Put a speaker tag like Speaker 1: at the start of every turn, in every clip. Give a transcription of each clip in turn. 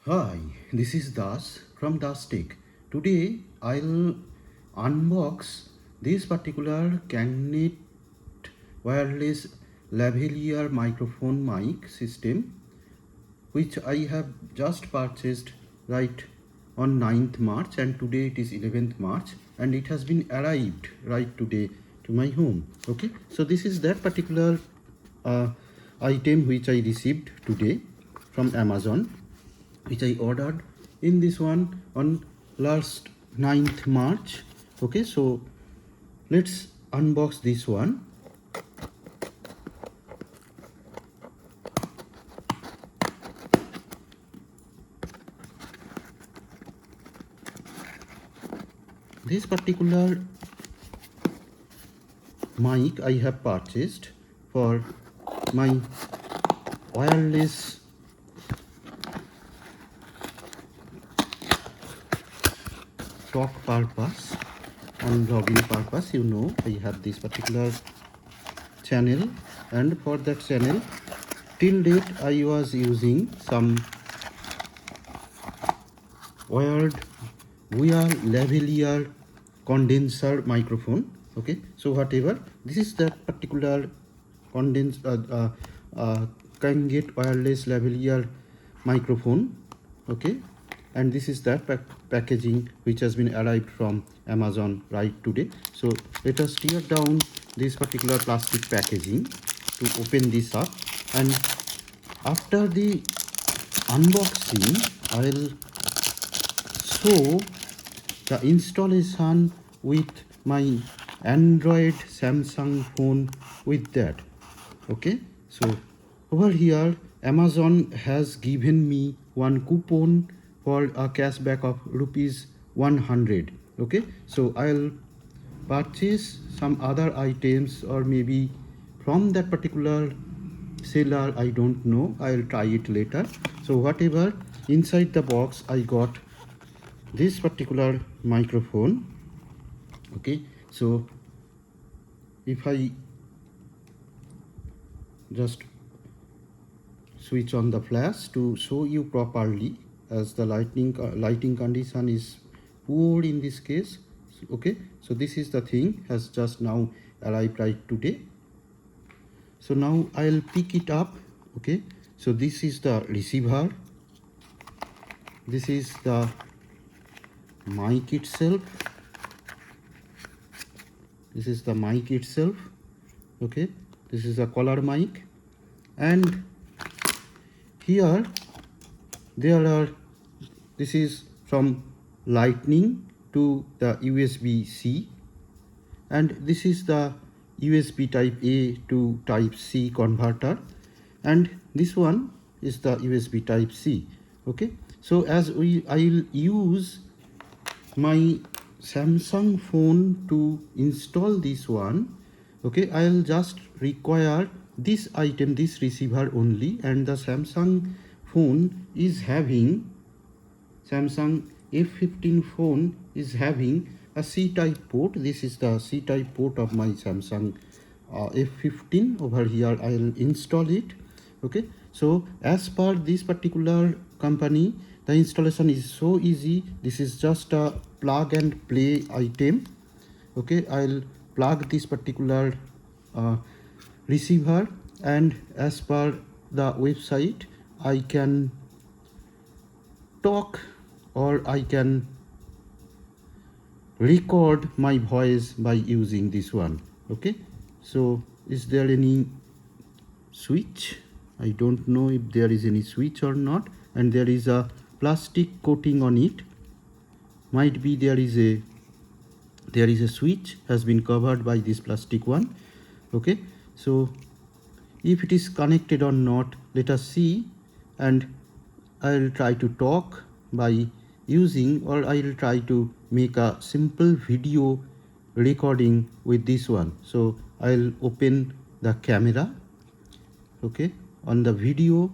Speaker 1: Hi, this is Das from Das Tech. Today I'll unbox this particular Cagnet wireless lavalier microphone mic system which I have just purchased right on 9th March, and today it is 11th March and it has been arrived right today to my home. Okay, so this is that particular uh, item which I received today from Amazon, which I ordered in this one on last 9th March. Okay, so let's unbox this one. This particular mic I have purchased for my wireless talk purpose, on login purpose. You know, I have this particular channel, and for that channel till date I was using some wired lavalier condenser microphone. Okay, so whatever, this is that particular condense Cagnet wireless lavalier microphone. Okay, and this is that packaging which has been arrived from Amazon right today. So let us tear down this particular plastic packaging to open this up, and after the unboxing I'll show the installation with my Android Samsung phone with that. Okay, so over here Amazon has given me one coupon for a cashback of rupees 100. Okay, so I'll purchase some other items, or maybe from that particular seller, I don't know, I'll try it later. So whatever, inside the box I got this particular microphone. Okay, so if I just switch on the flash to show you properly, as the lighting condition is poor in this case. Okay, so this is the thing, has just now arrived right today. So now I'll pick it up. Okay, so this is the receiver, this is the mic itself, this is the mic itself. Okay, this is a collar mic, and here there are, this is from lightning to the USB-C, and this is the USB type A to type C converter, and this one is the USB type C. Okay, so as I'll use my Samsung phone to install this one. Okay, I'll just require this item, this receiver only, and the Samsung phone is having, Samsung F15 phone is having a C-type port. This is the C-type port of my Samsung F15. Over here I'll install it. Okay, so as per this particular company, the installation is so easy. This is just a plug and play item. Okay, I'll plug this particular receiver, and as per the website I can talk, or I can record my voice by using this one. Okay, so is there any switch? I don't know if there is any switch or not, and there is a plastic coating on it. Might be there is a switch has been covered by this plastic one. Okay, so if it is connected or not, let us see, and I'll try to talk by using, or I'll try to make a simple video recording with this one. So I'll open the camera. Okay, on the video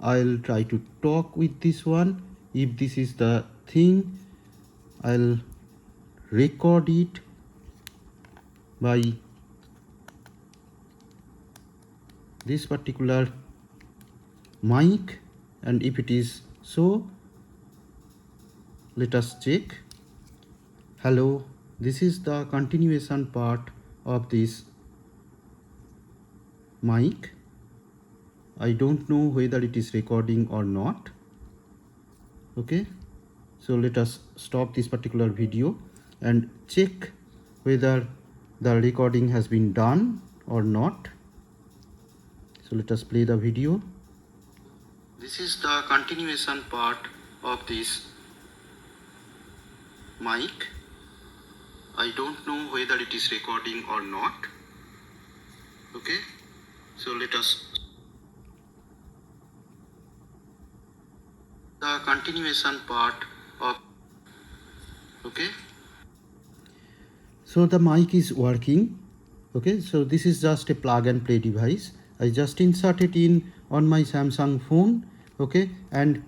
Speaker 1: I'll try to talk with this one. If this is the thing, I'll record it by this particular mic, and if it is so, let us check. Hello, this is the continuation part of this mic. I don't know whether it is recording or not. Okay, so let us stop this particular video and check whether the recording has been done or not. So let us play the video. This is the continuation part of this mic. I don't know whether it is recording or not. Okay, so let us the continuation part of. Okay, so the mic is working. Okay, so this is just a plug and play device. I just inserted in on my Samsung phone. Okay, and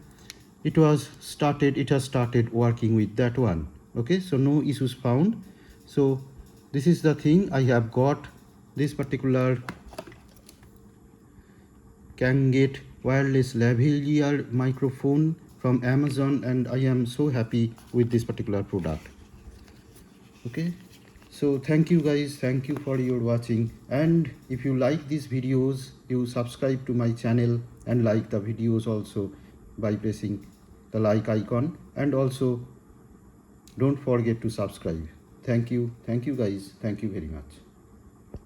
Speaker 1: it has started working with that one. Okay, so no issues found. So this is the thing. I have got this particular Kangate wireless lavalier microphone from Amazon, and I am so happy with this particular product. Okay, so thank you guys, thank you for your watching, and if you like these videos, you subscribe to my channel and like the videos also by pressing the like icon, and also don't forget to subscribe. Thank you guys, thank you very much.